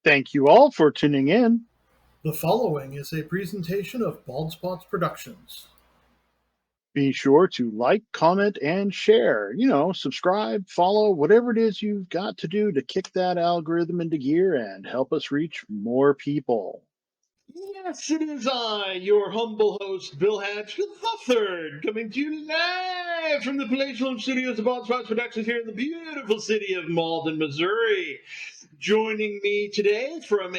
Thank you all for tuning in. The following is a presentation of Bald Spots Productions. Be sure to like, comment, and share. Subscribe, follow, whatever it is you've got to do to kick that algorithm into gear and help us reach more people. Yes, it is I, your humble host, Bill Hatch the Third, coming to you live from the Palatial Home Studios of Bald Spots Productions here in the beautiful city of Malden, Missouri. Joining me today from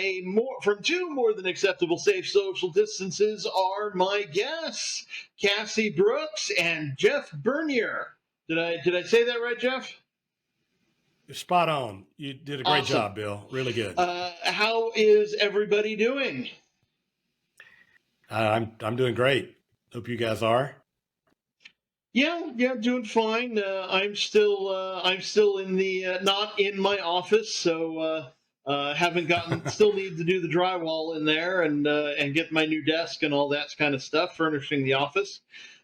two more than acceptable safe social distances are my guests, Cassie Brooks and Jeff Bernier. Did I say that right, Jeff? You're spot on. You did a great Awesome. job, Bill. Really good. How is everybody doing? I'm doing great. Hope you guys are. Yeah, doing fine. I'm still in the not in my office, so haven't gotten. Still need to do the drywall in there and get my new desk and all that kind of stuff, furnishing the office.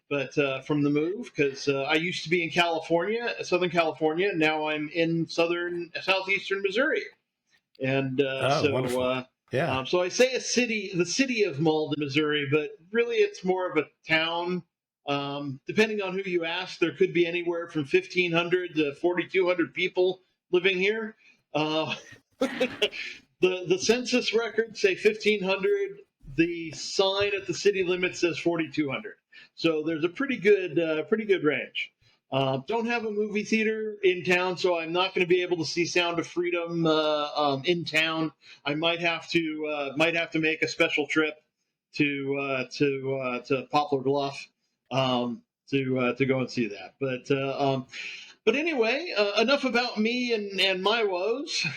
But from the move, because I used to be in California, Southern California, now I'm in southeastern Missouri, and wonderful. Yeah. so I say the city of Malden, Missouri, but really it's more of a town. Depending on who you ask, there could be anywhere from 1,500 to 4,200 people living here. The census records say 1,500. The sign at the city limit says 4,200. So there's a pretty good range. Don't have a movie theater in town, so I'm not going to be able to see Sound of Freedom in town. I might have to make a special trip to Poplar Bluff to go and see that. But anyway, enough about me and my woes.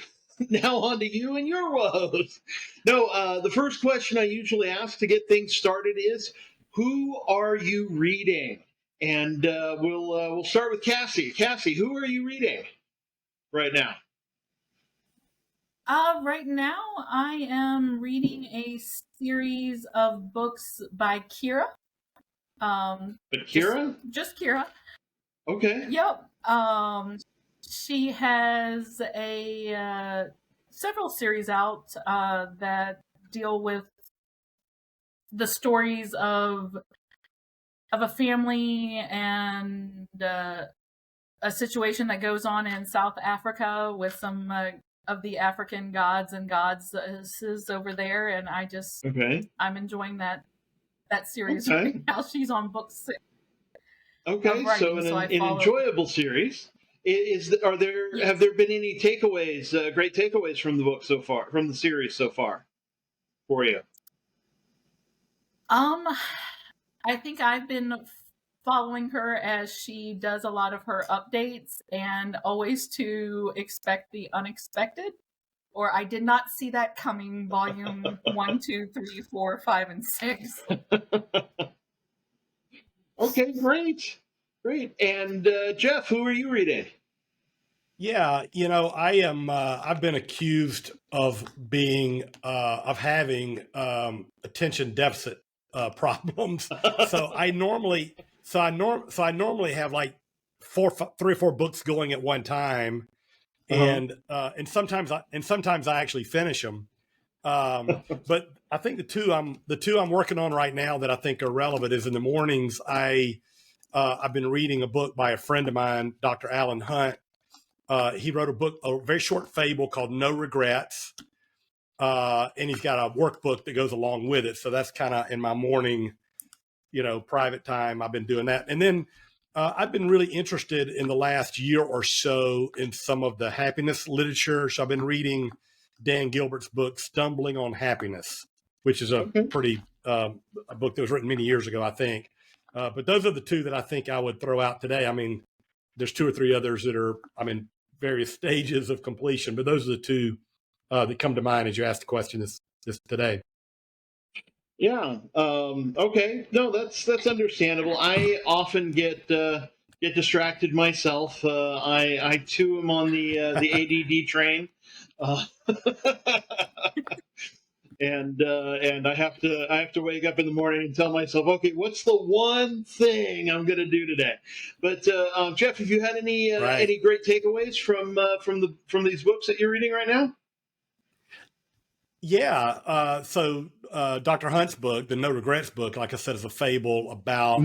Now on to you and your woes. No, the first question I usually ask to get things started is, who are you reading? And we'll start with Cassie. Cassie, who are you reading right now? Right now, I am reading a series of books by Kira. But Kira? Just Kira. Okay. Yep. She has several series out that deal with the stories of a family and a situation that goes on in South Africa with some of the African gods and goddesses over there, and I'm enjoying that series right now. She's on book 6. Okay, so an enjoyable series. Have there been any takeaways, great takeaways from the book so far, from the series so far, for you? I think I've been following her as she does a lot of her updates, and always to expect the unexpected, or I did not see that coming. Volume 1, 2, 3, 4, 5, and 6. Okay, great. And Jeff, who are you reading? Yeah, I am. I've been accused of having attention deficit problems. So I normally have like 3 or 4 books going at one time, and sometimes I actually finish them. But I think the two I'm working on right now that I think are relevant is in the mornings. I've been reading a book by a friend of mine, Dr. Alan Hunt. He wrote a very short fable called No Regrets. And he's got a workbook that goes along with it. So that's kind of in my morning, private time. I've been doing that. And then I've been really interested in the last year or so in some of the happiness literature. So I've been reading Dan Gilbert's book, Stumbling on Happiness, which is a pretty a book that was written many years ago, I think. But those are the two that I think I would throw out today. I mean, there's 2 or 3 others that are, in various stages of completion, but those are the two that come to mind as you asked the question this today. Yeah. Okay. No, that's understandable. I often get distracted myself. I too am on the ADD train, and I have to wake up in the morning and tell myself, okay, what's the one thing I'm going to do today? But Jeff, have you had any great takeaways from these books that you're reading right now? So Dr. Hunt's book, the No Regrets book, like I said, is a fable about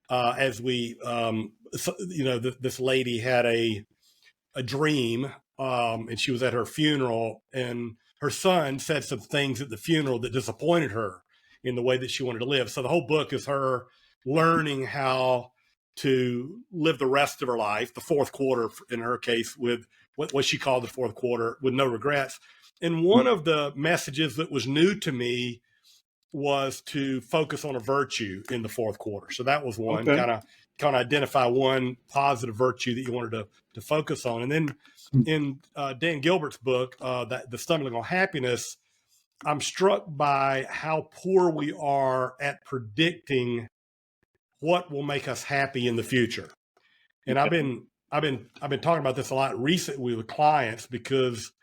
as we, this lady had a dream, and she was at her funeral, and her son said some things at the funeral that disappointed her in the way that she wanted to live. So the whole book is her learning how to live the rest of her life, the fourth quarter in her case, with what she called the fourth quarter, with no regrets. And one of the messages that was new to me was to focus on a virtue in the fourth quarter. So that was one, kind of identify one positive virtue that you wanted to focus on. And then in Dan Gilbert's book, The Stumbling on Happiness, I'm struck by how poor we are at predicting what will make us happy in the future. And I've been talking about this a lot recently with clients, because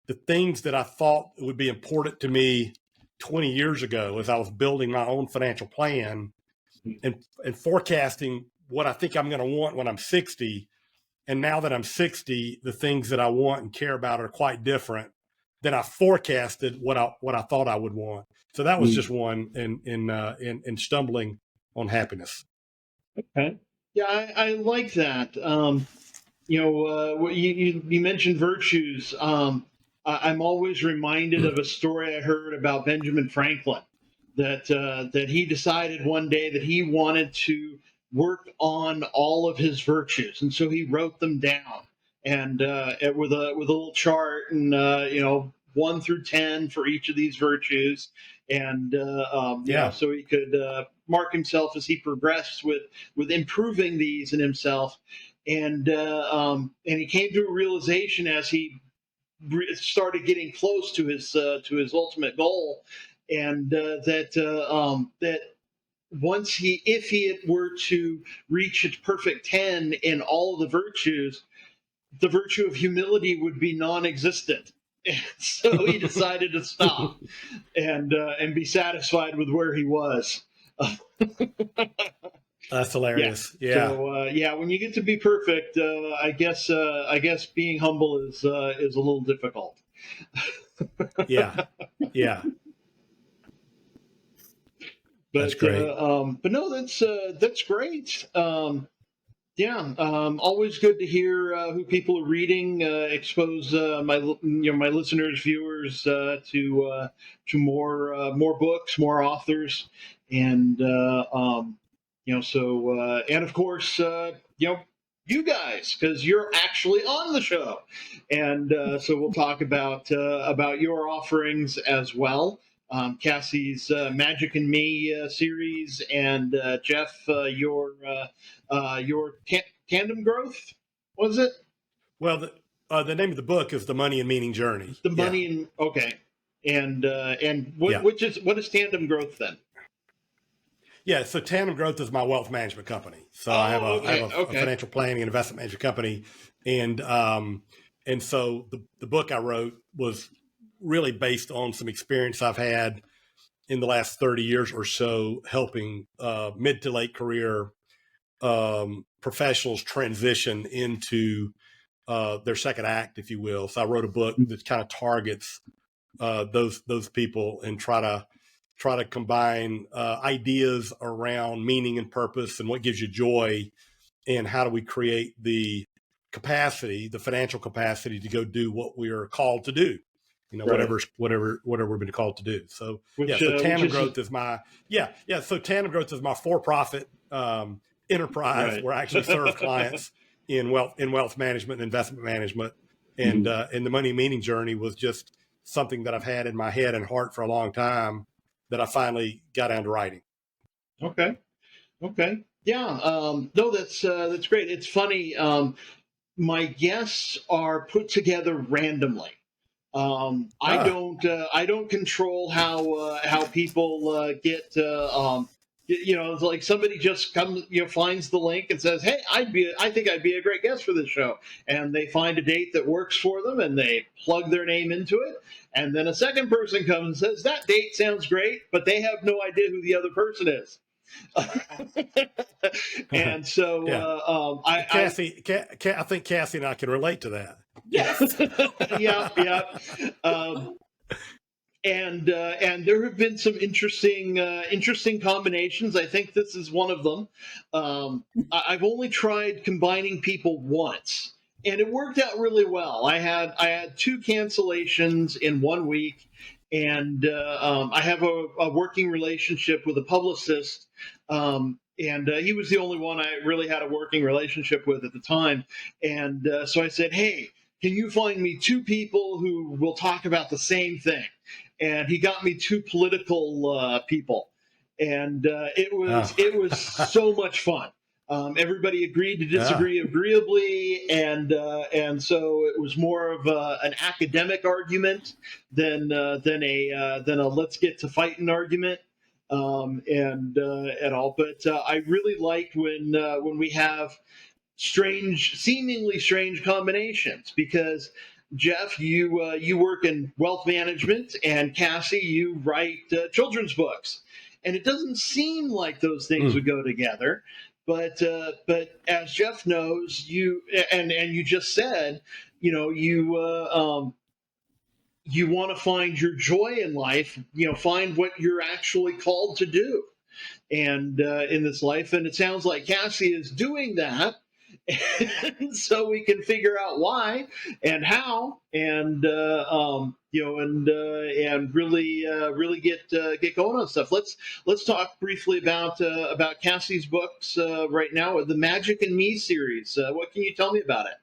the things that I thought would be important to me 20 years ago as I was building my own financial plan and forecasting what I think I'm going to want when I'm 60. And now that I'm 60, the things that I want and care about are quite different than I forecasted what I thought I would want. So that was just one in stumbling on happiness. Okay. Yeah, I like that. You mentioned virtues. I'm always reminded of a story I heard about Benjamin Franklin, that he decided one day that he wanted to work on all of his virtues, and so he wrote them down, and with a little chart, and 1 through 10 for each of these virtues, and so he could mark himself as he progressed with improving these in himself, and he came to a realization as he started getting close to his ultimate goal, and that once if he were to reach its perfect 10 in all of the virtues, the virtue of humility would be non-existent. And so he decided to stop and be satisfied with where he was. That's hilarious. Yeah. So when you get to be perfect, I guess being humble is a little difficult. Yeah. That's great. But no, that's great. Always good to hear who people are reading. Expose my listeners, viewers to more books, more authors, and and of course you guys, because you're actually on the show, and so we'll talk about your offerings as well. Cassie's Magic and Me series, and Jeff, your tandem growth, was it? Well, the name of the book is The Money and Meaning Journey. The Money and okay, and what is tandem growth then? Yeah, so Tandem Growth is my wealth management company. So I have a financial planning and investment management company, and so the book I wrote was really based on some experience I've had in the last 30 years or so, helping mid to late career professionals transition into their second act, if you will. So I wrote a book that kind of targets those people and try to combine ideas around meaning and purpose and what gives you joy, and how do we create the financial capacity to go do what we are called to do. Whatever we've been called to do. So so Tandem Growth is my So Tandem Growth is my for-profit enterprise where I actually serve clients in wealth management and investment management, and the Money Meaning Journey was just something that I've had in my head and heart for a long time that I finally got down to writing. Okay. Yeah. No, that's great. It's funny. My guests are put together randomly. I don't control how people get. It's like somebody just comes, finds the link and says, "Hey, I think I'd be a great guest for this show," and they find a date that works for them, and they plug their name into it, and then a second person comes and says, "That date sounds great," but they have no idea who the other person is. And so, I think Cassie and I can relate to that. Yeah. and there have been some interesting combinations. I think this is one of them. I've only tried combining people once, and it worked out really well. I had two cancellations in 1 week, and I have a working relationship with a publicist. And he was the only one I really had a working relationship with at the time. And so I said, hey, can you find me two people who will talk about the same thing? And he got me two political people, and it was so much fun. Everybody agreed to disagree agreeably, and so it was more of an academic argument than a let's get to fighting argument. And at all, but I really liked when we have seemingly strange combinations, because Jeff, you work in wealth management, and Cassie, you write children's books, and it doesn't seem like those things would go together. But as Jeff knows, and you just said, you want to find your joy in life, find what you're actually called to do, and in this life, and it sounds like Cassie is doing that. And so we can figure out why and how, and and really get going on stuff. Let's talk briefly about Cassie's books right now, the Magic and Me series. What can you tell me about it?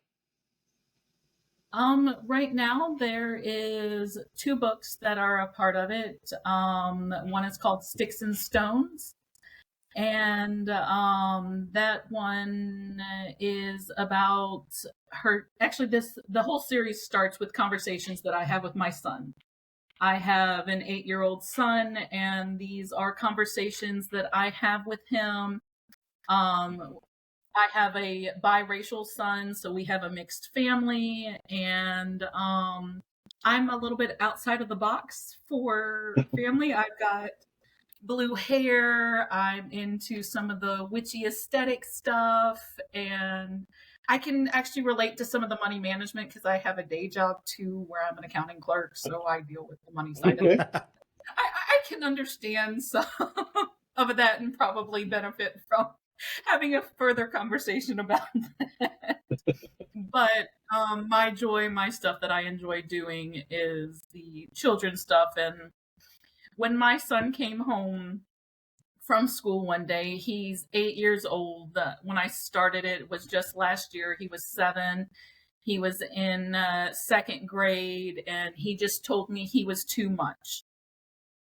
Right now there is two books that are a part of it. One is called Sticks and Stones, and that one is about her. Actually, the whole series starts with conversations that I have with my son. I have an 8-year-old son, and these are conversations that I have with him. I have a biracial son, so we have a mixed family, and I'm a little bit outside of the box for family. I've got blue hair. I'm into some of the witchy aesthetic stuff, and I can actually relate to some of the money management because I have a day job too where I'm an accounting clerk, so I deal with the money side of it. I can understand some of that and probably benefit from having a further conversation about that. But my joy, my stuff that I enjoy doing is the children's stuff. And when my son came home from school one day, he's 8 years old. When I started it was just last year. He was 7. He was in second grade, and he just told me he was too much.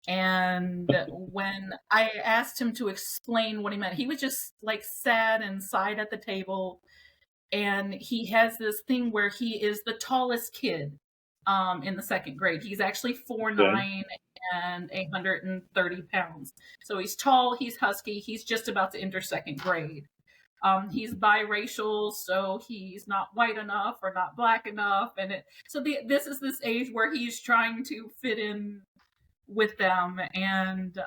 And when I asked him to explain what he meant, he was just like sad and sighed at the table. And he has this thing where he is the tallest kid in the second grade. He's actually 4'9" and 130 pounds. So he's tall, he's husky, he's just about to enter second grade. He's biracial, so he's not white enough or not black enough. And this is this age where he's trying to fit in with them, and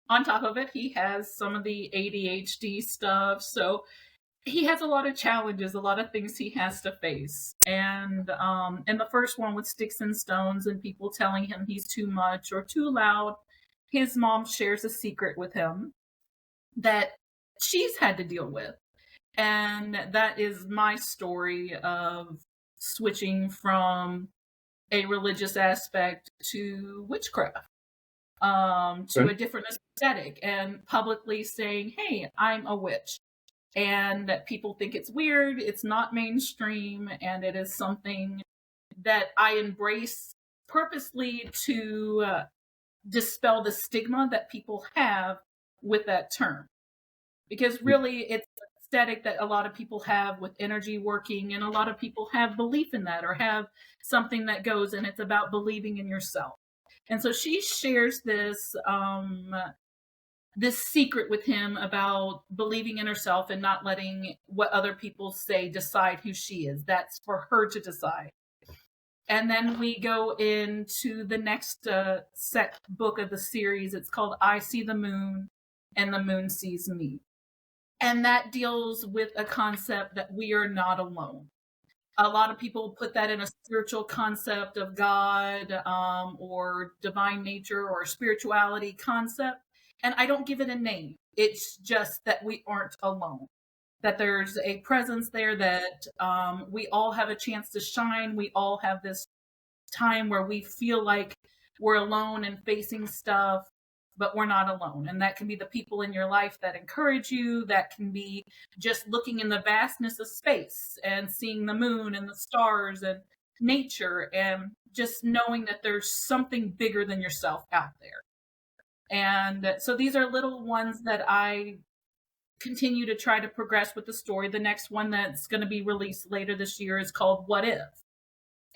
on top of it he has some of the ADHD stuff, so he has a lot of challenges, a lot of things he has to face. And the first one with Sticks and Stones and people telling him he's too much or too loud, his mom shares a secret with him that she's had to deal with, and that is my story of switching from a religious aspect to witchcraft, to a different aesthetic, and publicly saying, hey, I'm a witch. And people think it's weird, it's not mainstream, and it is something that I embrace purposely to dispel the stigma that people have with that term. Because really, it's aesthetic that a lot of people have with energy working, and a lot of people have belief in that or have something that goes, and it's about believing in yourself. And so she shares this secret with him about believing in herself and not letting what other people say decide who she is. That's for her to decide. And then we go into the next set book of the series. It's called I See the Moon and the Moon Sees Me. And that deals with a concept that we are not alone. A lot of people put that in a spiritual concept of God, or divine nature or spirituality concept. And I don't give it a name. It's just that we aren't alone, that there's a presence there, that we all have a chance to shine. We all have this time where we feel like we're alone and facing stuff, but we're not alone. And that can be the people in your life that encourage you. That can be just looking in the vastness of space and seeing the moon and the stars and nature, and just knowing that there's something bigger than yourself out there. And so these are little ones that I continue to try to progress with the story. The next one that's going to be released later this year is called What If?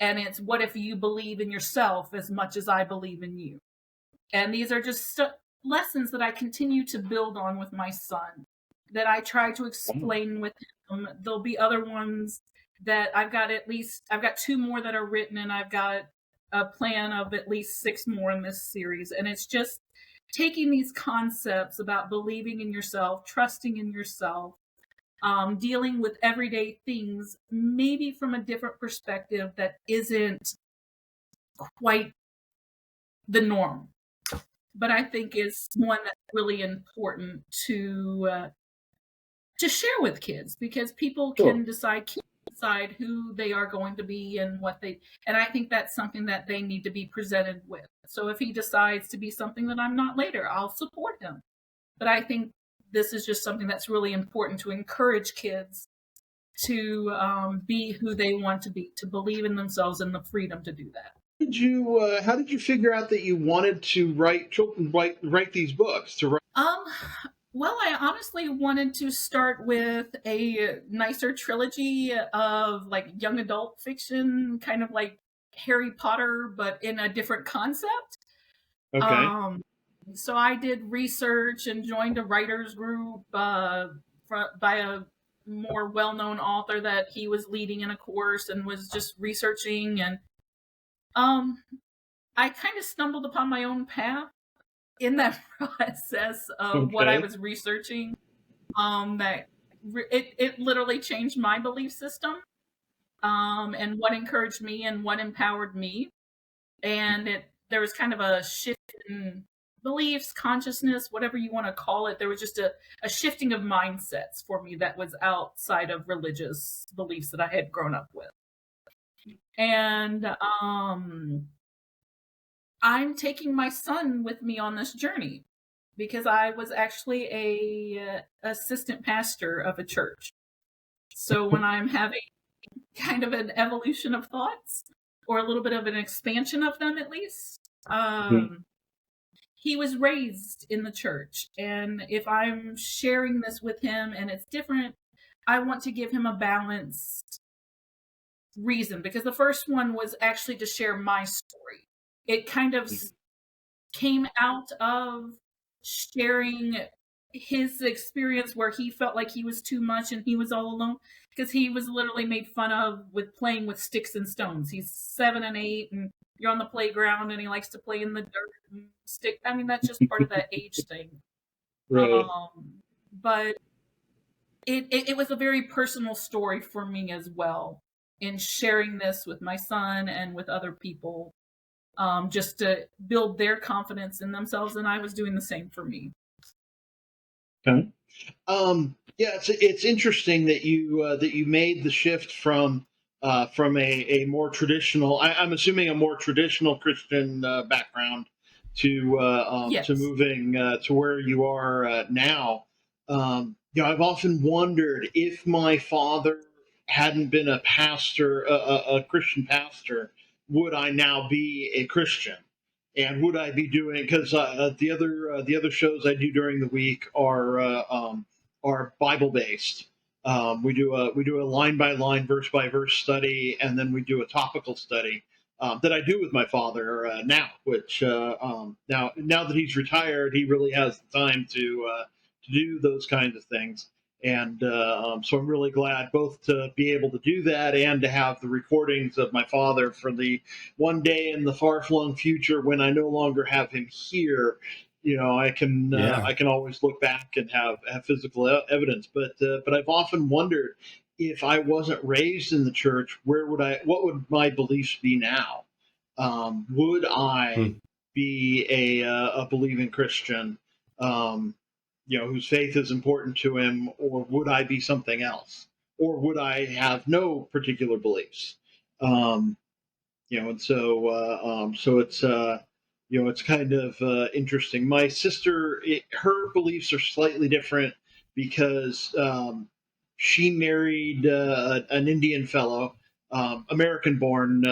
And it's what if you believe in yourself as much as I believe in you? And these are just lessons that I continue to build on with my son, that I try to explain with him. There'll be other ones that I've got 2 more that are written, and I've got a plan of at least 6 more in this series. And it's just taking these concepts about believing in yourself, trusting in yourself, dealing with everyday things, maybe from a different perspective that isn't quite the norm. But I think is one that's really important to share with kids, because people can decide who they are going to be and and I think that's something that they need to be presented with. So if he decides to be something that I'm not later, I'll support him. But I think this is just something that's really important to encourage kids to be who they want to be, to believe in themselves and the freedom to do that. How did you figure out that you wanted to write these books? Well, I honestly wanted to start with a nicer trilogy of like young adult fiction, kind of like Harry Potter, but in a different concept. Okay. So I did research and joined a writers group by a more well-known author that he was leading in a course, and was just researching. And I kind of stumbled upon my own path in that process of what I was researching. It literally changed my belief system, and what encouraged me and what empowered me. And there was kind of a shift in beliefs, consciousness, whatever you want to call it. There was just a shifting of mindsets for me that was outside of religious beliefs that I had grown up with. And I'm taking my son with me on this journey, because I was actually a assistant pastor of a church. So when I'm having kind of an evolution of thoughts, or a little bit of an expansion of them at least, he was raised in the church. And if I'm sharing this with him and it's different, I want to give him a balanced reason, because the first one was actually to share my story. It kind of came out of sharing his experience where he felt like he was too much and he was all alone, because he was literally made fun of with playing with sticks and stones. He's 7 and 8, and you're on the playground and he likes to play in the dirt and stick. I mean, that's just part of that age thing. Right. But it was a very personal story for me as well, in sharing this with my son and with other people, just to build their confidence in themselves. And I was doing the same for me. Okay. Yeah, it's interesting that you made the shift from a more traditional, I'm assuming a more traditional Christian background to Yes. to moving to where you are now. I've often wondered if my father hadn't been a pastor, a Christian pastor, would I now be a Christian? And would I be doing, because the other shows I do during the week are Bible based. We do a line by line, verse by verse study, and then we do a topical study that I do with my father now. Which now that he's retired, he really has the time to do those kinds of things. And so I'm really glad both to be able to do that and to have the recordings of my father for the one day in the far-flung future when I no longer have him here. I can always look back and have physical evidence. But I've often wondered if I wasn't raised in the church, what would my beliefs be now? Would I be a believing Christian, whose faith is important to him, or would I be something else? Or would I have no particular beliefs? Um, and so it's kind of interesting. My sister, her beliefs are slightly different because she married an Indian fellow, American born,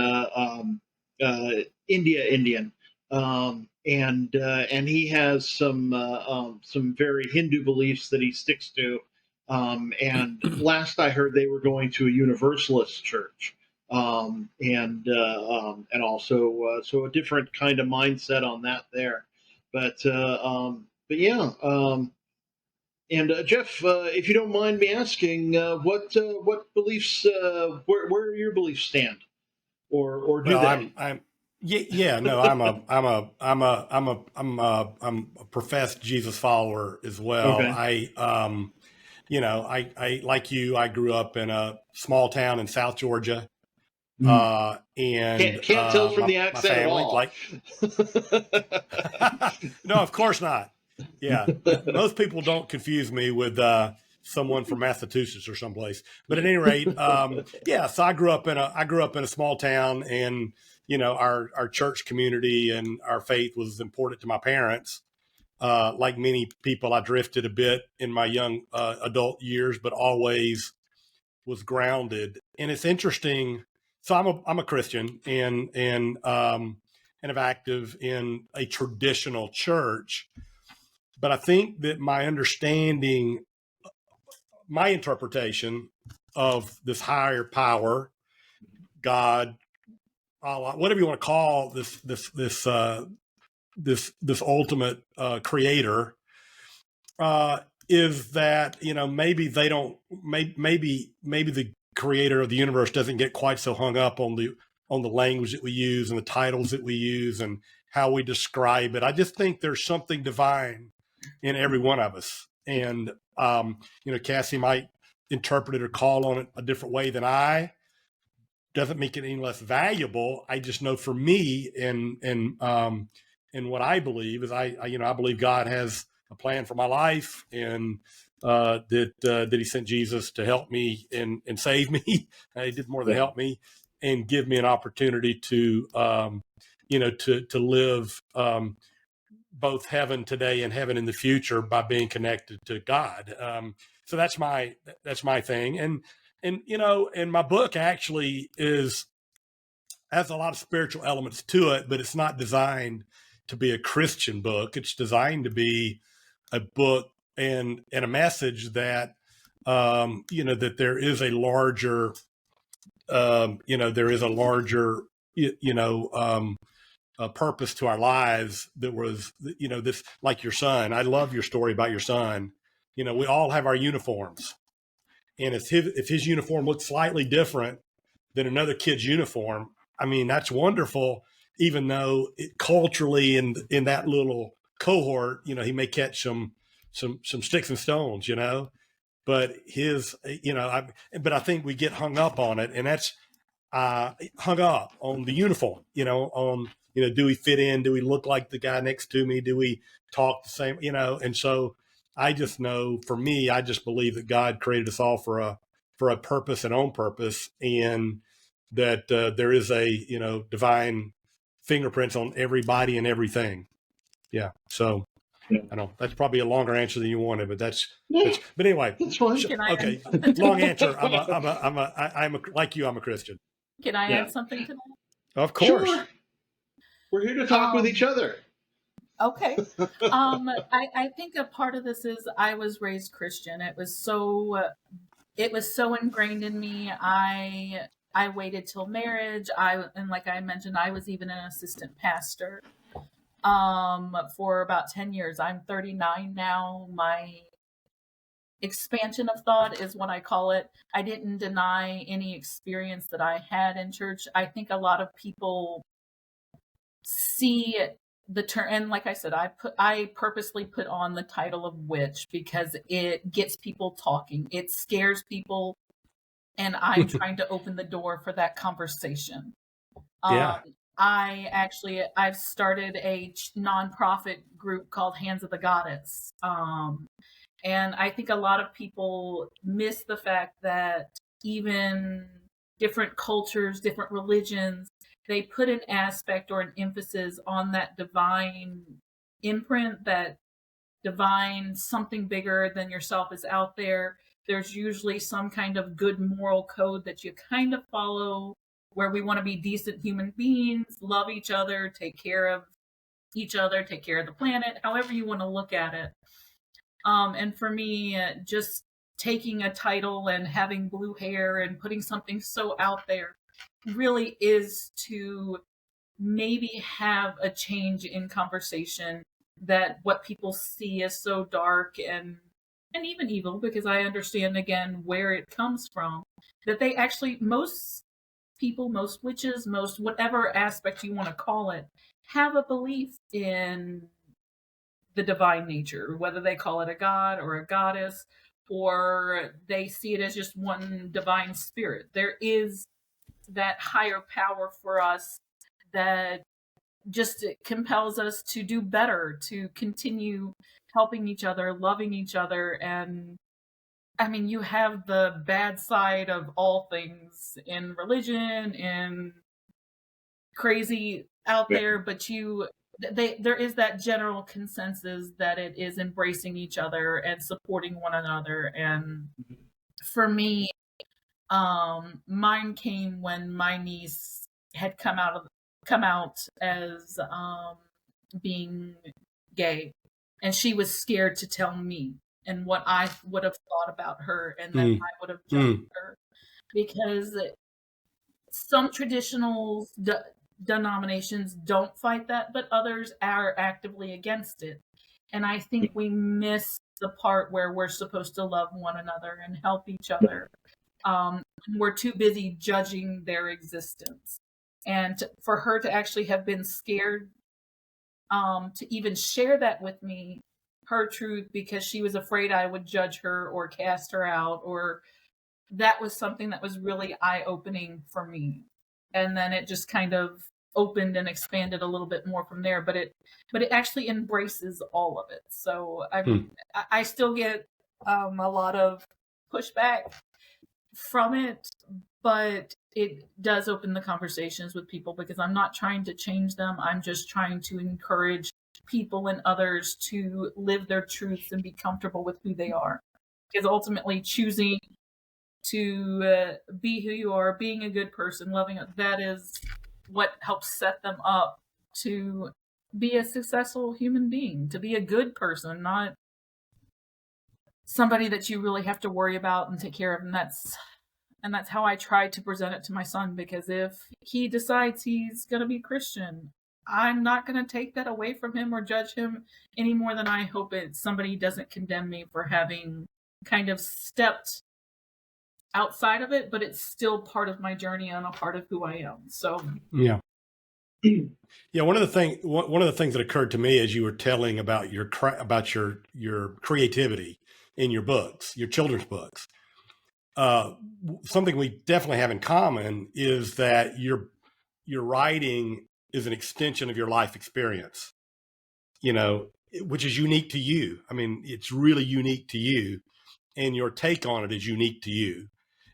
Indian, and he has some very Hindu beliefs that he sticks to. And last I heard, they were going to a Universalist church, and also so a different kind of mindset on that there. But yeah. And Jeff, if you don't mind me asking, what beliefs, where your beliefs stand, or do Well, they? yeah, no, I'm a professed Jesus follower as well. Okay. I like you, I grew up in a small town in South Georgia. Mm. And Can't tell from the my accent at family, all. like, no, of course not. Yeah, most people don't confuse me with someone from Massachusetts or someplace. But at any rate, yeah. So I grew up in a small town, and our church community and our faith was important to my parents. Like many people, I drifted a bit in my young adult years, but always was grounded. And it's interesting. So I'm a Christian, and am active in a traditional church. But I think that my interpretation of this higher power, God, Allah, whatever you want to call this ultimate creator, is that maybe they don't, maybe the creator of the universe doesn't get quite so hung up on the language that we use and the titles that we use and how we describe it. I just think there's something divine in every one of us. And, Cassie might interpret it or call on it a different way than I. Doesn't make it any less valuable. I just know for me and what I believe is I believe God has a plan for my life, and that he sent Jesus to help me and save me. He did more than help me and give me an opportunity to to live both heaven today and heaven in the future by being connected to God. So that's my thing. And my book actually has a lot of spiritual elements to it, but it's not designed to be a Christian book. It's designed to be a book and a message that, that there is a larger, purpose to our lives that was, this, like your son. I love your story about your son. We all have our uniforms, and if his uniform looks slightly different than another kid's uniform, I mean, that's wonderful, even though culturally in that little cohort, he may catch some sticks and stones, but but I think we get hung up on it, and that's hung up on the uniform, on, do we fit in? Do we look like the guy next to me? Do we talk the same? And so I just know, for me, I just believe that God created us all for a purpose and on purpose, and that there is a divine fingerprints on everybody and everything. Yeah. So I know that's probably a longer answer than you wanted, but but anyway, That's fine. okay. Long answer. I'm like you. I'm a Christian. Can I add something to that? Of course. Sure. We're here to talk with each other. Okay. I think a part of this is I was raised Christian. It was so ingrained in me. I waited till marriage. And like I mentioned, I was even an assistant pastor for about 10 years. I'm 39 now. My expansion of thought is what I call it. I didn't deny any experience that I had in church. I think a lot of people see the term, and like I said, I purposely put on the title of witch because it gets people talking. It scares people. and I'm trying to open the door for that conversation. Yeah. I've started a nonprofit group called Hands of the Goddess. And I think a lot of people miss the fact that even different cultures, different religions, they put an aspect or an emphasis on that divine imprint, that divine something bigger than yourself is out there. There's usually some kind of good moral code that you kind of follow, where we want to be decent human beings, love each other, take care of each other, take care of the planet, however you want to look at it. And for me, just taking a title and having blue hair and putting something so out there really is to maybe have a change in conversation, that what people see as so dark and even evil, because I understand again where it comes from, that they actually, most people, most witches, most whatever aspect you want to call it, have a belief in the divine nature, whether they call it a god or a goddess, or they see it as just one divine spirit. There is that higher power for us that just compels us to do better, to continue helping each other, loving each other. And I mean, you have the bad side of all things in religion and crazy out there, but there is that general consensus that it is embracing each other and supporting one another. And for me, mine came when my niece had come out as being gay, and she was scared to tell me and what I would have thought about her, and then I would have judged her, because some traditional denominations don't fight that, but others are actively against it. And I think we miss the part where we're supposed to love one another and help each other. We're too busy judging their existence. And for her to actually have been scared to even share that with me, her truth, because she was afraid I would judge her or cast her out, or that was something that was really eye-opening for me. And then it just kind of opened and expanded a little bit more from there, but it actually embraces all of it. So I still get a lot of pushback from it, but it does open the conversations with people, because I'm not trying to change them. I'm just trying to encourage people and others to live their truths and be comfortable with who they are. Because ultimately, choosing to be who you are, being a good person, loving it, that is what helps set them up to be a successful human being, to be a good person, not somebody that you really have to worry about and take care of. And that's how I try to present it to my son, because if he decides he's going to be Christian, I'm not going to take that away from him or judge him any more than I hope somebody doesn't condemn me for having kind of stepped outside of it, but it's still part of my journey and a part of who I am. So yeah. One of the things that occurred to me as you were telling about your creativity in your books, your children's books, something we definitely have in common is that your writing is an extension of your life experience, which is unique to you. I mean, it's really unique to you, and your take on it is unique to you.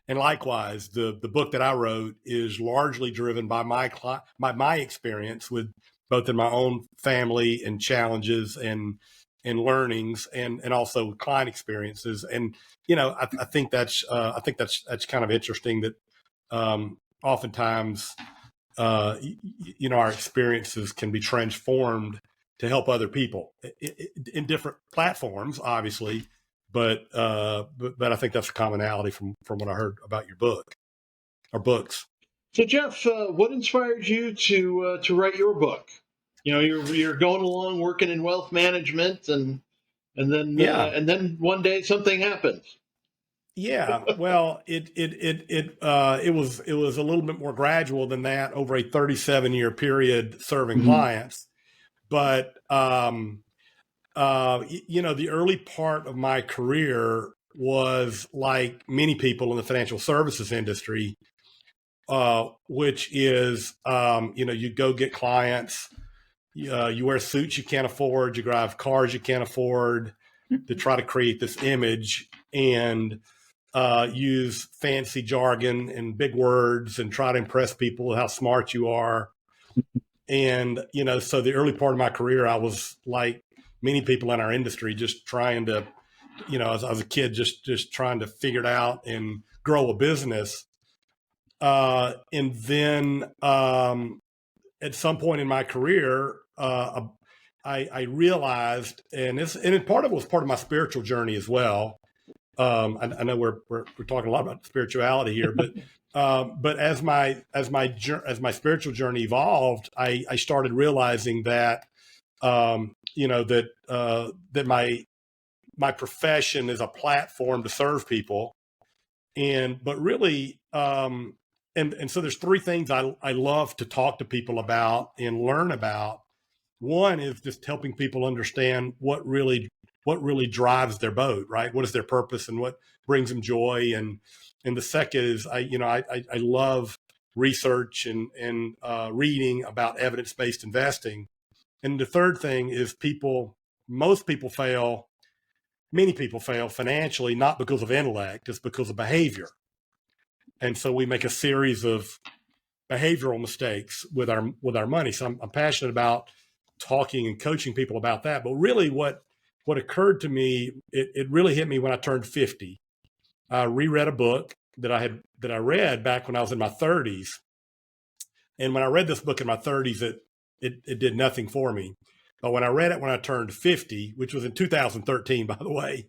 And likewise, the book that I wrote is largely driven by my experience with both in my own family and challenges and learnings, and also client experiences. And I think that's kind of interesting that oftentimes our experiences can be transformed to help other people in different platforms, obviously. But I think that's a commonality from what I heard about your book or books. So Jeff, what inspired you to write your book? You're going along working in wealth management, and then one day something happens. Yeah, well, it was a little bit more gradual than that over a 37-year period serving clients, but the early part of my career was like many people in the financial services industry, which is, you go get clients, you wear suits you can't afford, you drive cars you can't afford to try to create this image, and use fancy jargon and big words and try to impress people with how smart you are. And, so the early part of my career, I was like many people in our industry, just trying to, as I was a kid, just trying to figure it out and grow a business. And then at some point in my career, I realized, and part of it was part of my spiritual journey as well. I know we're talking a lot about spirituality here, but as my spiritual journey evolved, I started realizing that that my profession is a platform to serve people, but really, and so there's three things I love to talk to people about and learn about. One is just helping people understand what really drives their boat, right? What is their purpose and what brings them joy? And the second is I love research and reading about evidence-based investing. And the third thing is many people fail financially, not because of intellect, it's because of behavior. And so we make a series of behavioral mistakes with our money. So I'm passionate about talking and coaching people about that. But really what occurred to me, it really hit me when I turned 50. I reread a book that I read back when I was in my 30s. And when I read this book in my 30s, it did nothing for me. But when I read it when I turned 50, which was in 2013, by the way,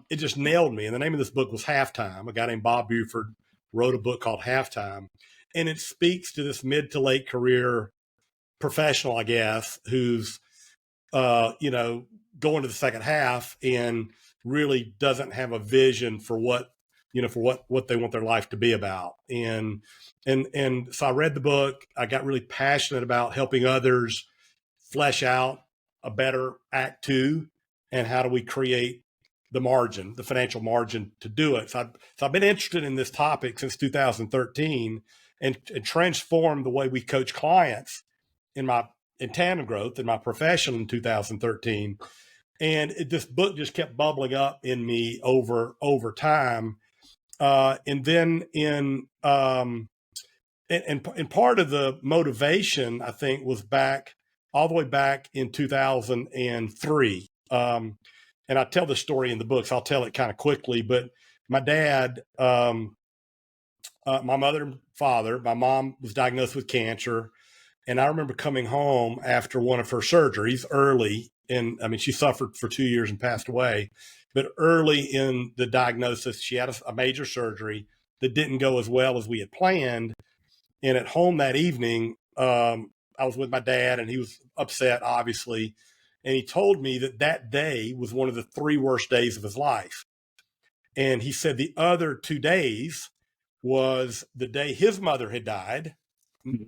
it just nailed me. And the name of this book was Halftime. A guy named Bob Buford wrote a book called Halftime. And it speaks to this mid to late career professional, I guess, who's, going to the second half and really doesn't have a vision for what they want their life to be about. And so I read the book. I got really passionate about helping others flesh out a better act two, and how do we create the financial margin to do it. So I've been interested in this topic since 2013 and transformed the way we coach clients in Tandem Growth in my profession in 2013. And this book just kept bubbling up in me over time. And then and part of the motivation, I think, was all the way back in 2003. And I tell this story in the books. I'll tell it kind of quickly, but my dad, my mother and father, my mom was diagnosed with cancer. And I remember coming home after one of her surgeries early. And I mean, she suffered for 2 years and passed away. But early in the diagnosis, she had a major surgery that didn't go as well as we had planned. And at home that evening, I was with my dad, and he was upset, obviously. And he told me that day was one of the 3 worst days of his life. And he said the other 2 days was the day his mother had died,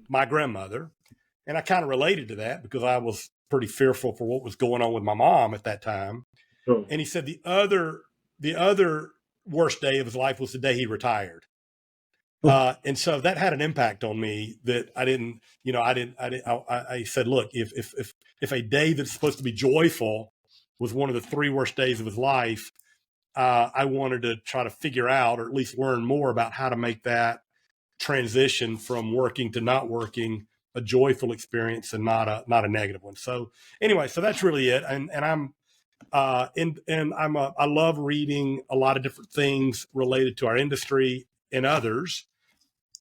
my grandmother. And I kind of related to that because I was pretty fearful for what was going on with my mom at that time. Oh. And he said the other worst day of his life was the day he retired. And so that had an impact on me that I said, look, if a day that's supposed to be joyful was one of the 3 worst days of his life, I wanted to try to figure out, or at least learn more about how to make that transition from working to not working a joyful experience and not a negative one. So anyway, so that's really it. And I love reading a lot of different things related to our industry and others.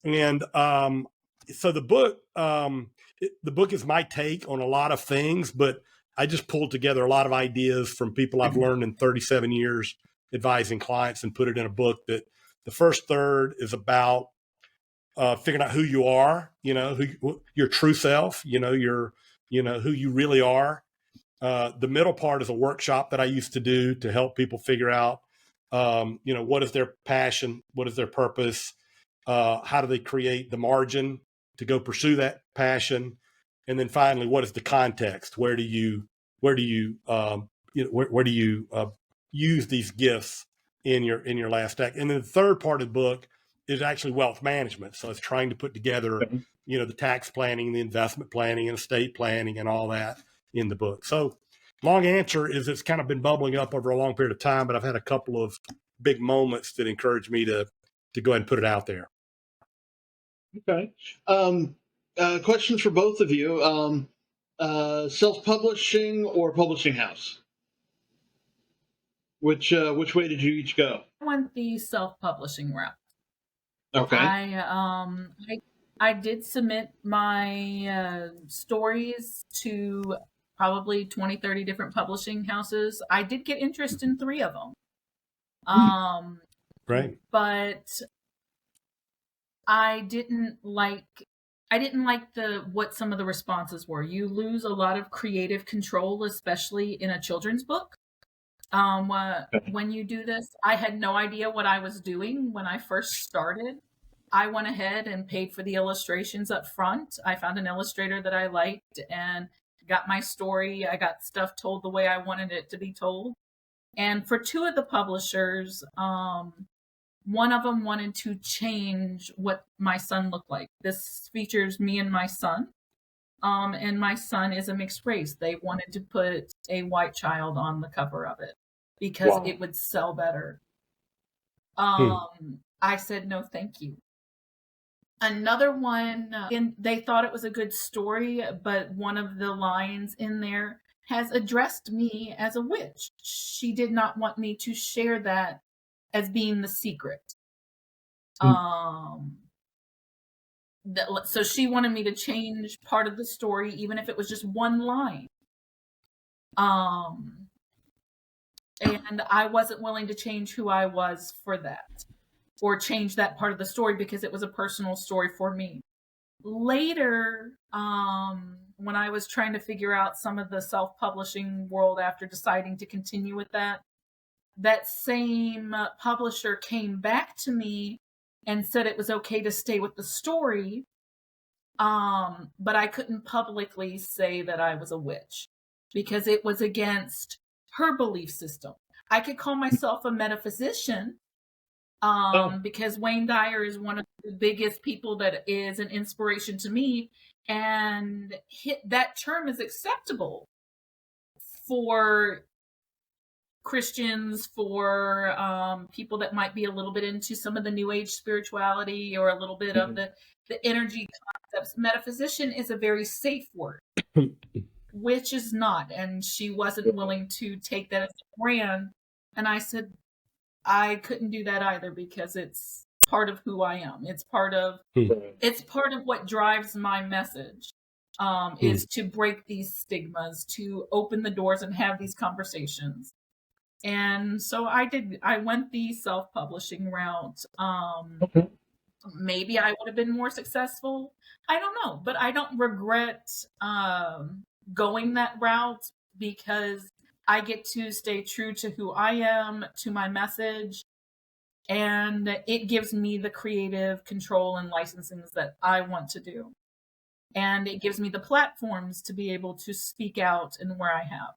And so the book is my take on a lot of things, but I just pulled together a lot of ideas from people I've learned in 37 years advising clients and put it in a book. That the first third is about figuring out who you are, who your true self, who you really are. The middle part is a workshop that I used to do to help people figure out, what is their passion? What is their purpose? How do they create the margin to go pursue that passion? And then finally, what is the context? Where do you use these gifts in your last deck. And then the third part of the book is actually wealth management. So it's trying to put together, you know, the tax planning, the investment planning, and estate planning, and all that in the book. So long answer is it's kind of been bubbling up over a long period of time, but I've had a couple of big moments that encouraged me to go ahead and put it out there. Okay. Questions for both of you. Self-publishing or publishing house? Which way did you each go? I went the self-publishing route. Okay. I did submit my stories to probably 20, 30 different publishing houses. I did get interest in 3 of them. Right. But I didn't like what some of the responses were. You lose a lot of creative control, especially in a children's book. When you do this, I had no idea what I was doing when I first started. I went ahead and paid for the illustrations up front. I found an illustrator that I liked and got my story. I got stuff told the way I wanted it to be told. And for 2 of the publishers, one of them wanted to change what my son looked like. This features me and my son. And my son is a mixed race. They wanted to put a white child on the cover of it because it would sell better. I said, no, thank you. Another one, they thought it was a good story, but one of the lines in there has addressed me as a witch. She did not want me to share that as being the secret. So she wanted me to change part of the story, even if it was just one line. And I wasn't willing to change who I was for that, or change that part of the story because it was a personal story for me. Later, when I was trying to figure out some of the self-publishing world after deciding to continue with that same publisher came back to me and said it was okay to stay with the story, but I couldn't publicly say that I was a witch because it was against her belief system. I could call myself a metaphysician because Wayne Dyer is one of the biggest people that is an inspiration to me, and that term is acceptable for Christians, for people that might be a little bit into some of the New Age spirituality or a little bit of the energy concepts. Metaphysician is a very safe word, which is not. And she wasn't willing to take that as a brand. And I said, I couldn't do that either because it's part of who I am. It's part of what drives my message. Is to break these stigmas, to open the doors and have these conversations. And so I went the self-publishing route. Maybe I would have been more successful. I don't know, but I don't regret going that route because I get to stay true to who I am, to my message, and it gives me the creative control and licensings that I want to do. And it gives me the platforms to be able to speak out in where I have.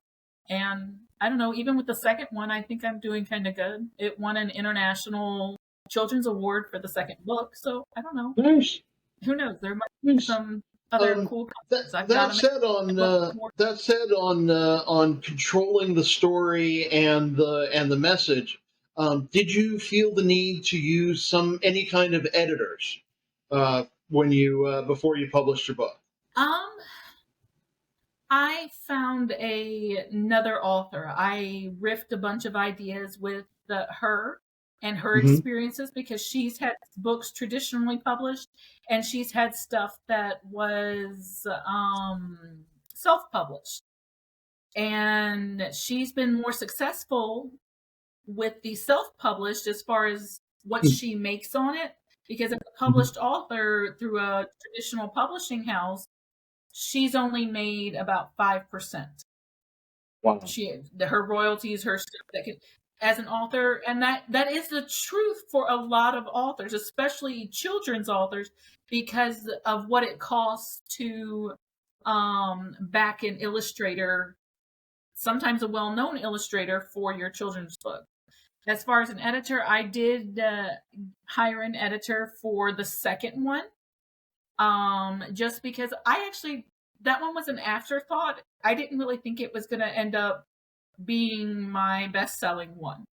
And I don't know, even with the second one, I think I'm doing kind of good. It won an international children's award for the second book. So I don't know. Nice. Who knows? There might be some other cool concepts. That said, on controlling the story and the message, did you feel the need to use any kind of editors when you before you published your book? I found another author. I riffed a bunch of ideas with her and her experiences because she's had books traditionally published and she's had stuff that was self-published. And she's been more successful with the self-published as far as what she makes on it, because as a published author through a traditional publishing house, she's only made about 5%. Wow. Her royalties, her stuff that can, as an author, and that is the truth for a lot of authors, especially children's authors, because of what it costs to back an illustrator, sometimes a well-known illustrator for your children's book. as far as an editor, I did hire an editor for the second one. Just because that one was an afterthought. I didn't really think it was going to end up being my best-selling one.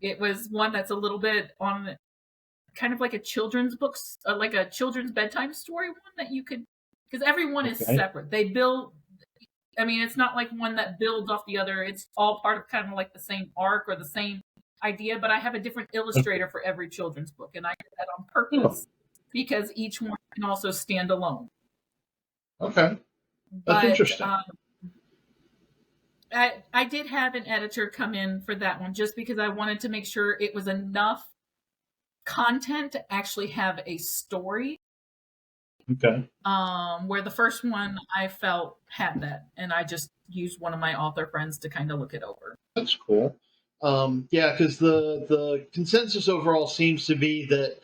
It was one that's a little bit on kind of like a children's books, like a children's bedtime story one that you could, because every one is separate. They build, I mean, it's not like one that builds off the other. It's all part of kind of like the same arc or the same idea, but I have a different illustrator for every children's book, and I did that on purpose because each one can also stand alone. Okay. That's interesting. I did have an editor come in for that one just because I wanted to make sure it was enough content to actually have a story. Okay. Where the first one I felt had that, and I just used one of my author friends to kind of look it over. That's cool. Yeah, because the consensus overall seems to be that,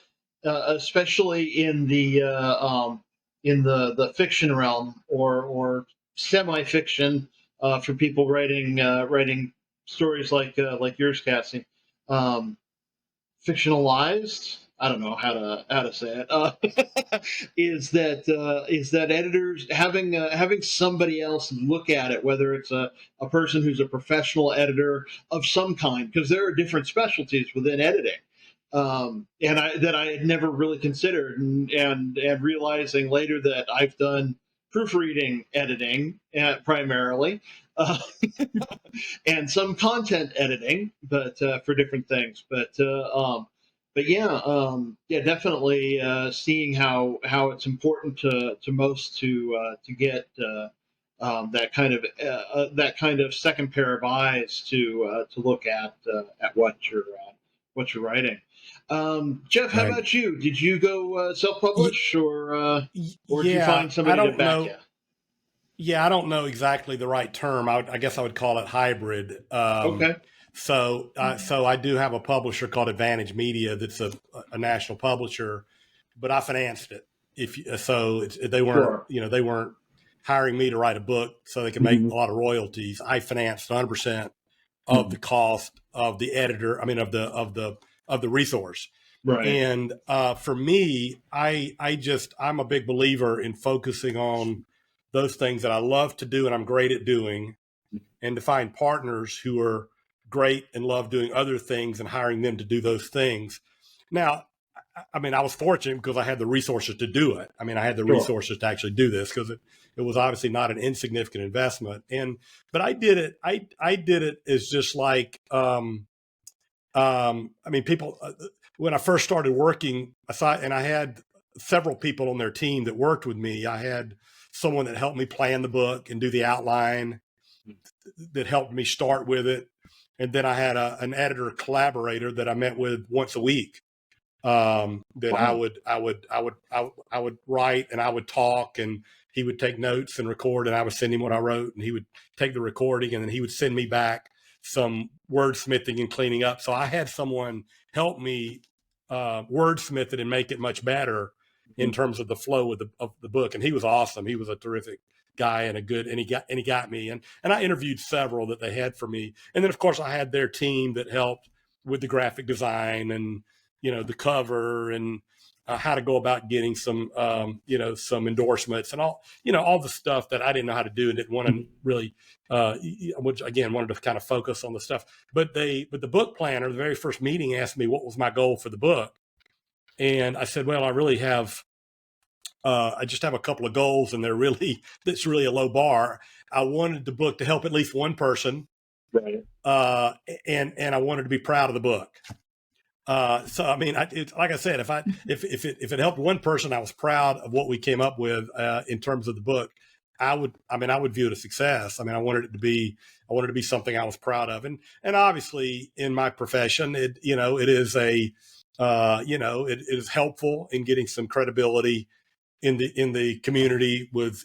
especially in the fiction realm or semi-fiction, for people writing stories like yours, Cassie, fictionalized. I don't know how to say it. Is that editors having somebody else look at it, whether it's a person who's a professional editor of some kind, because there are different specialties within editing, and I had never really considered, and realizing later that I've done proofreading editing primarily. Uh, and some content editing, but for different things. But yeah, definitely seeing how it's important to most to get that kind of second pair of eyes to look at what you're writing. Jeff, how about you? Did you go self-publish or did you find somebody to back you? Yeah, I don't know exactly the right term. I guess I would call it hybrid. Okay. So I do have a publisher called Advantage Media that's a national publisher, but I financed it. They weren't they weren't hiring me to write a book so they could make a lot of royalties. I financed 100% of the cost of the editor. I mean of the resource. Right. And for me, I'm a big believer in focusing on those things that I love to do and I'm great at doing, and to find partners who are great and love doing other things and hiring them to do those things. Now, I mean, I was fortunate because I had the resources to do it. I mean, I had the resources to actually do this because it was obviously not an insignificant investment. But I did it. I did it as just like, I mean, people, when I first started working, and I had several people on their team that worked with me. I had someone that helped me plan the book and do the outline, that helped me start with it. And then I had an editor collaborator that I met with once a week. That I would write and I would talk, and he would take notes and record, and I would send him what I wrote, and he would take the recording, and then he would send me back some wordsmithing and cleaning up. So I had someone help me wordsmith it and make it much better in terms of the flow of the book. And he was awesome. He was a terrific guy and he got me. And I interviewed several that they had for me. And then of course I had their team that helped with the graphic design and, the cover and how to go about getting some, some endorsements and all the stuff that I didn't know how to do and didn't want to really, which again, wanted to kind of focus on the stuff. But the book planner, the very first meeting, asked me what was my goal for the book. And I said, well, I just have a couple of goals, and that's really a low bar. I wanted the book to help at least one person. Right. And I wanted to be proud of the book. So, I mean, like I said, if it helped one person, I was proud of what we came up with, in terms of the book. I would view it a success. I mean, I wanted it to be something I was proud of. And obviously in my profession, it is it is helpful in getting some credibility in the community with,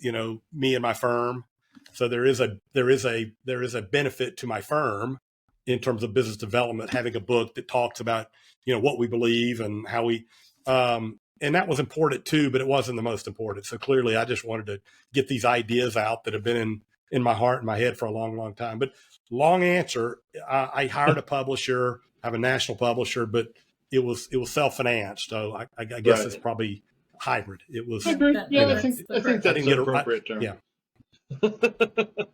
me and my firm. So there is a benefit to my firm in terms of business development, having a book that talks about, what we believe and how we, and that was important too, but it wasn't the most important. So clearly I just wanted to get these ideas out that have been in my heart and my head for a long, long time. But long answer, I hired a publisher, have a national publisher, but it was self-financed. So I guess it's probably hybrid. It was, I agree. Yeah, I think that's that's an appropriate term. yeah.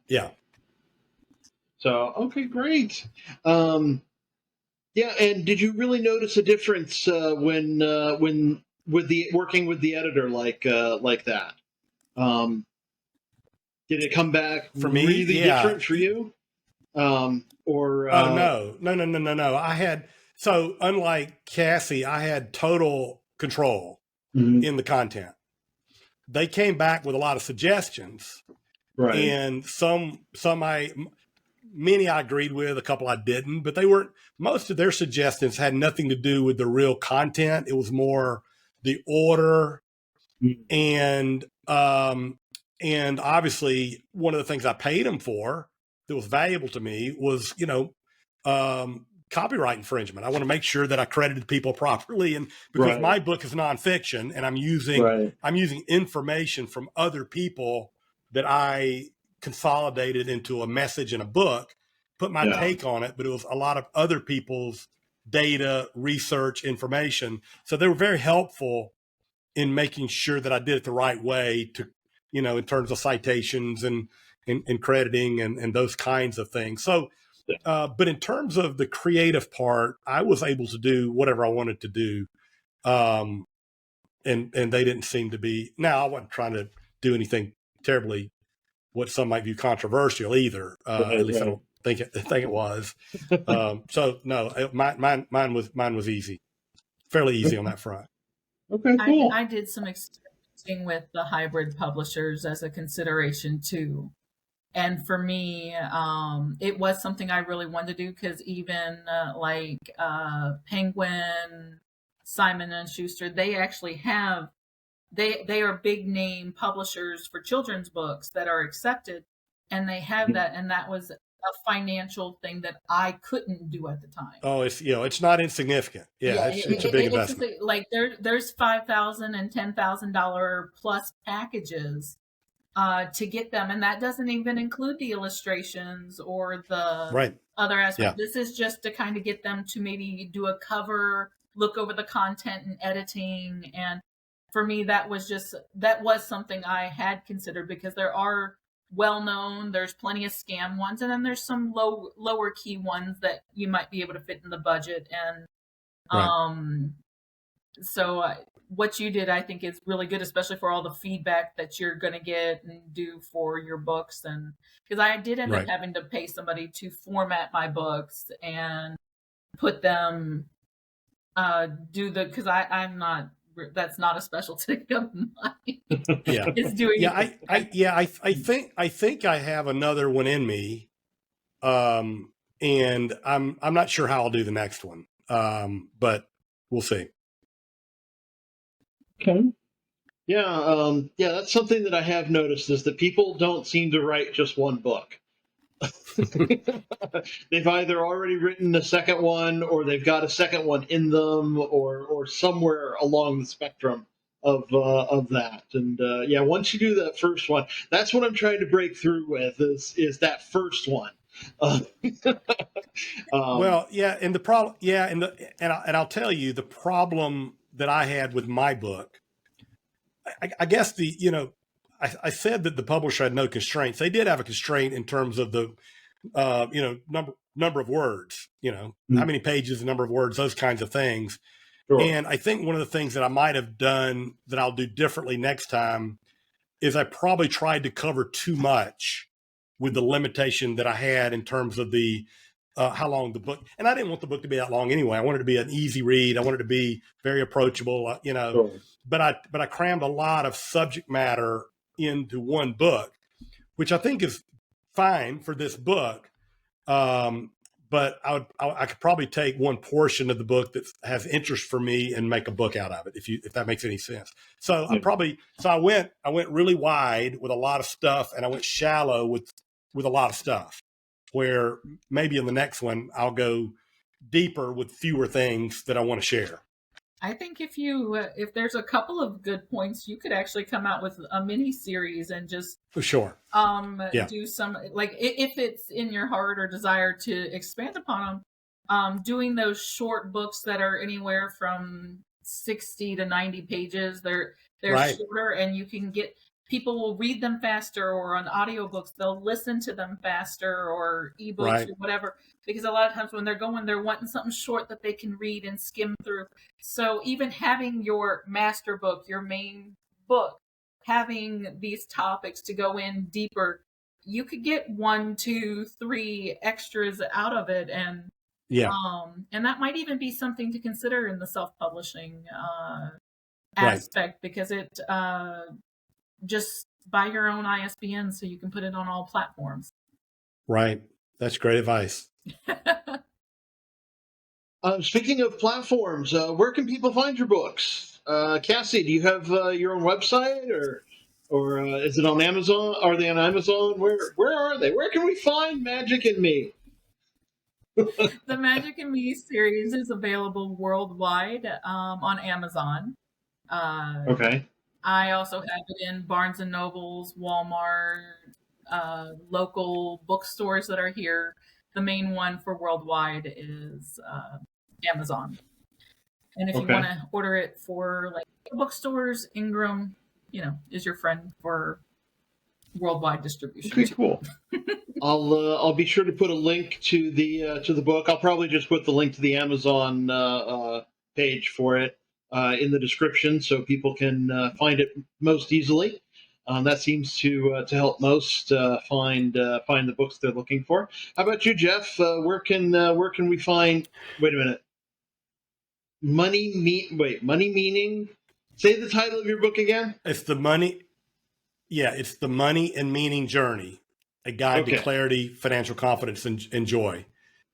Yeah. So okay, great. Yeah, and did you really notice a difference when with the working with the editor like that? Did it come back For me, really yeah. different for you? Or Oh no. I had, so unlike Cassie, I had total control in the content. They came back with a lot of suggestions, right? and many I agreed with, a couple I didn't, but most of their suggestions had nothing to do with the real content. It was more the order, and obviously one of the things I paid them for that was valuable to me was, copyright infringement. I want to make sure that I credited people properly, and because my book is nonfiction, and I'm using information from other people that I consolidated into a message in a book, put my take on it, but it was a lot of other people's data, research, information. So they were very helpful in making sure that I did it the right way, to, in terms of citations and crediting and those kinds of things. So, but in terms of the creative part, I was able to do whatever I wanted to do. And they didn't seem to be, now I wasn't trying to do anything terribly, what some might view controversial either. At least I don't think it was. So no, mine was easy, fairly easy on that front. Okay, cool. I did some experimenting with the hybrid publishers as a consideration too. And for me, it was something I really wanted to do, because even Penguin, Simon and Schuster, they actually have, they are big name publishers for children's books that are accepted, and they have that, and that was a financial thing that I couldn't do at the time. Oh, it's not insignificant. Yeah, it's a big investment. Like there's $5,000 and $10,000 plus packages to get them, and that doesn't even include the illustrations or the other aspects. This is just to kind of get them to maybe do a cover, look over the content and editing. And for me, that was something I had considered, because there are well-known, there's plenty of scam ones, and then there's some lower key ones that you might be able to fit in the budget. And so what you did, I think, is really good, especially for all the feedback that you're going to get and do for your books. And because I did end up having to pay somebody to format my books and put them, because I'm not, that's not a specialty of mine. It's doing. I think I have another one in me. And I'm not sure how I'll do the next one. But we'll see. Okay. Yeah, that's something that I have noticed, is that people don't seem to write just one book. They've either already written a second one, or they've got a second one in them, or somewhere along the spectrum of that. And once you do that first one, that's what I'm trying to break through with, is that first one. And the problem, and I'll tell you the problem that I had with my book. I guess I said that the publisher had no constraints. They did have a constraint in terms of the, number of words, how many pages, the number of words, those kinds of things. Sure. And I think one of the things that I might have done that I'll do differently next time is I probably tried to cover too much with the limitation that I had in terms of the, how long the book, and I didn't want the book to be that long anyway. I wanted it to be an easy read. I wanted it to be very approachable, sure. But I crammed a lot of subject matter into one book, which I think is fine for this book. But I could probably take one portion of the book that has interest for me and make a book out of it, if that makes any sense. So I went really wide with a lot of stuff, and I went shallow with a lot of stuff, where maybe in the next one I'll go deeper with fewer things that I want to share. I think if there's a couple of good points, you could actually come out with a mini series and just For sure. Yeah. do some, like, if it's in your heart or desire to expand upon them, doing those short books that are anywhere from 60 to 90 pages. They're Right. shorter, and you can get people will read them faster, or on audiobooks they'll listen to them faster, or ebooks Right. or whatever, because a lot of times when they're wanting something short that they can read and skim through. So even having your master book, your main book, having these topics to go in deeper, you could get 1, 2, 3 extras out of it, Yeah. and that might even be something to consider in the self-publishing Right. aspect, because it just buy your own ISBN so you can put it on all platforms. Right. That's great advice. Speaking of platforms, where can people find your books? Cassie, do you have your own website, or is it on Amazon? Are they on Amazon? Where are they? Where can we find Magic and Me? The Magic and Me series is available worldwide on Amazon. Okay. I also have it in Barnes and Nobles, Walmart, local bookstores that are here. The main one for worldwide is Amazon. And if you Okay. want to order it for like bookstores, Ingram, is your friend for worldwide distribution. Okay, cool. I'll be sure to put a link to the book. I'll probably just put the link to the Amazon page for it in the description, so people can find it most easily. That seems to help most find the books they're looking for. How about you, Jeff? Where can we find? Wait a minute. Money meaning. Say the title of your book again. It's the money. Yeah, it's the Money and Meaning Journey, a guide to Okay. clarity, financial confidence, and joy.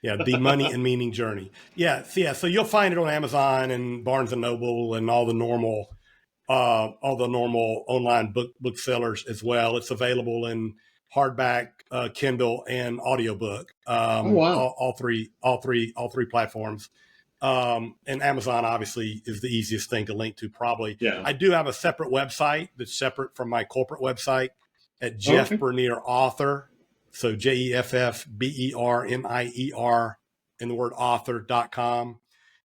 Yeah, the Money and Meaning Journey. Yeah, so you'll find it on Amazon and Barnes and Noble and all the normal online booksellers as well. It's available in hardback, Kindle, and audiobook. Oh wow. All three platforms. And Amazon obviously is the easiest thing to link to, probably. Yeah. I do have a separate website that's separate from my corporate website at Jeff Okay. Bernier Author. So JeffBernier in the word author.com.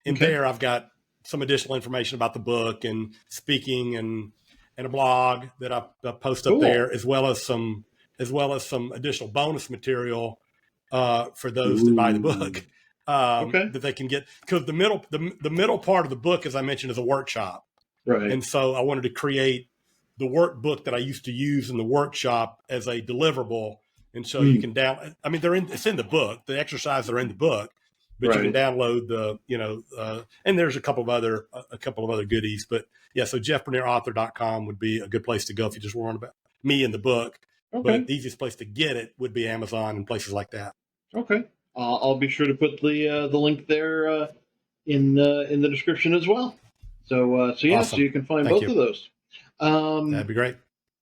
And Okay. there I've got some additional information about the book and speaking and a blog that I post up Cool. there, as well as some additional bonus material for those that buy the book. Okay. That they can get, because the middle part of the book, as I mentioned, is a workshop. Right. And so I wanted to create the workbook that I used to use in the workshop as a deliverable. And so you can it's in the book. The exercises are in the book, but you can download and there's a couple of other goodies. But yeah, so JeffBernierAuthor.com would be a good place to go if you just want about me in the book. Okay. But the easiest place to get it would be Amazon and places like that. Okay. I'll be sure to put the link there in the description as well. So yeah, Awesome. so you can find Thank both you. of those. That'd be great.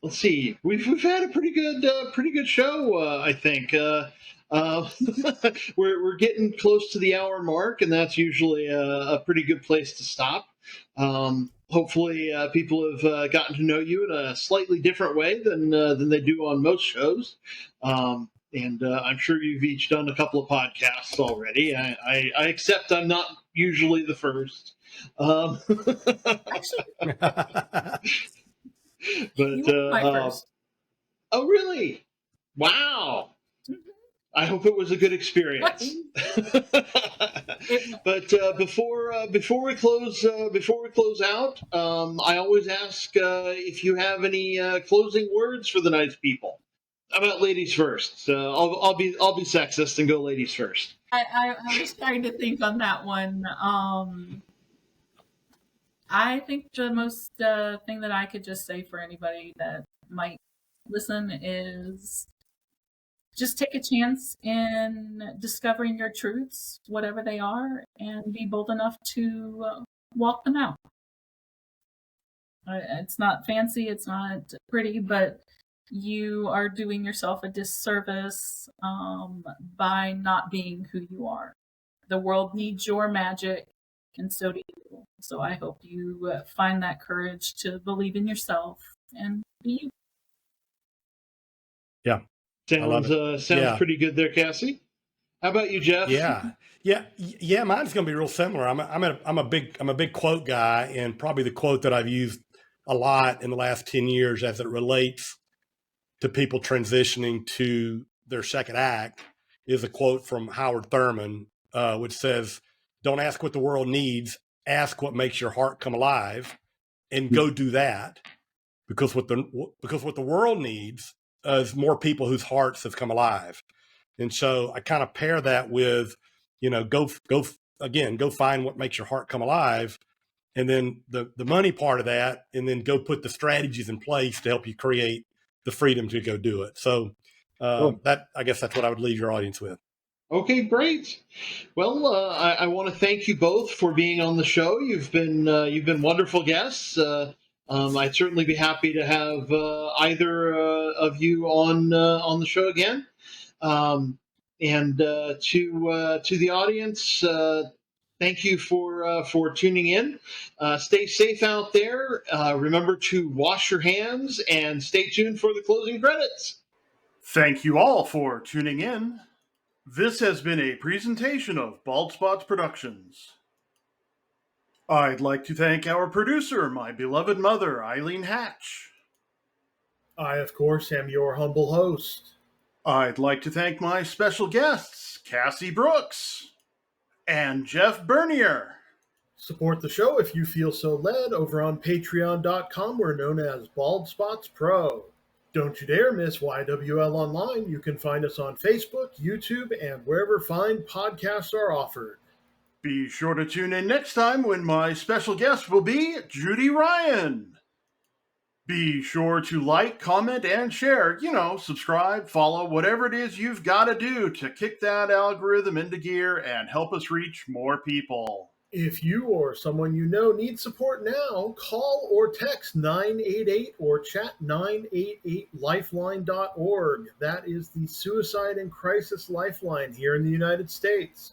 Let's see. We've had a pretty good show. I think we're getting close to the hour mark, and that's usually a pretty good place to stop. Hopefully, people have gotten to know you in a slightly different way than they do on most shows. And I'm sure you've each done a couple of podcasts already. I accept I'm not usually the first. Actually, But you were my first. Oh, really? Wow. I hope it was a good experience. But before we close out, I always ask if you have any closing words for the nice people. How about ladies first? I'll be sexist and go ladies first. I was trying to think on that one. I think the most thing that I could just say for anybody that might listen is just take a chance in discovering your truths, whatever they are, and be bold enough to walk them out. It's not fancy, it's not pretty, but you are doing yourself a disservice by not being who you are. The world needs your magic, and so do you. So I hope you find that courage to believe in yourself and be you. Yeah. I love it. Sounds pretty good there, Cassie. How about you, Jeff? Yeah. Mine's going to be real similar. I'm a big quote guy, and probably the quote that I've used a lot in the last 10 years as it relates to people transitioning to their second act is a quote from Howard Thurman, which says, "Don't ask what the world needs, ask what makes your heart come alive, and go do that." Because what the world needs is more people whose hearts have come alive. And so I kind of pair that with, go find what makes your heart come alive, and then the money part of that, and then go put the strategies in place to help you create the freedom to go do it. So I guess that's what I would leave your audience with. Okay, great. Well, I want to thank you both for being on the show. You've been wonderful guests. I'd certainly be happy to have either of you on the show again. And to the audience, thank you for tuning in. Stay safe out there. Remember to wash your hands and stay tuned for the closing credits. Thank you all for tuning in. This has been a presentation of Bald Spots Productions. I'd like to thank our producer, my beloved mother, Eileen Hatch. I, of course, am your humble host. I'd like to thank my special guests, Cassie Brooks and Jeff Bernier. Support the show if you feel so led over on patreon.com. We're known as Bald Spots Pro. Don't you dare miss YWL Online. You can find us on Facebook, YouTube, and wherever fine podcasts are offered. Be sure to tune in next time when my special guest will be Judy Ryan. Be sure to like, comment, and share. Subscribe, follow, whatever it is you've got to do to kick that algorithm into gear and help us reach more people. If you or someone you know needs support now, call or text 988 or chat 988lifeline.org. That is the suicide and crisis lifeline here in the United States.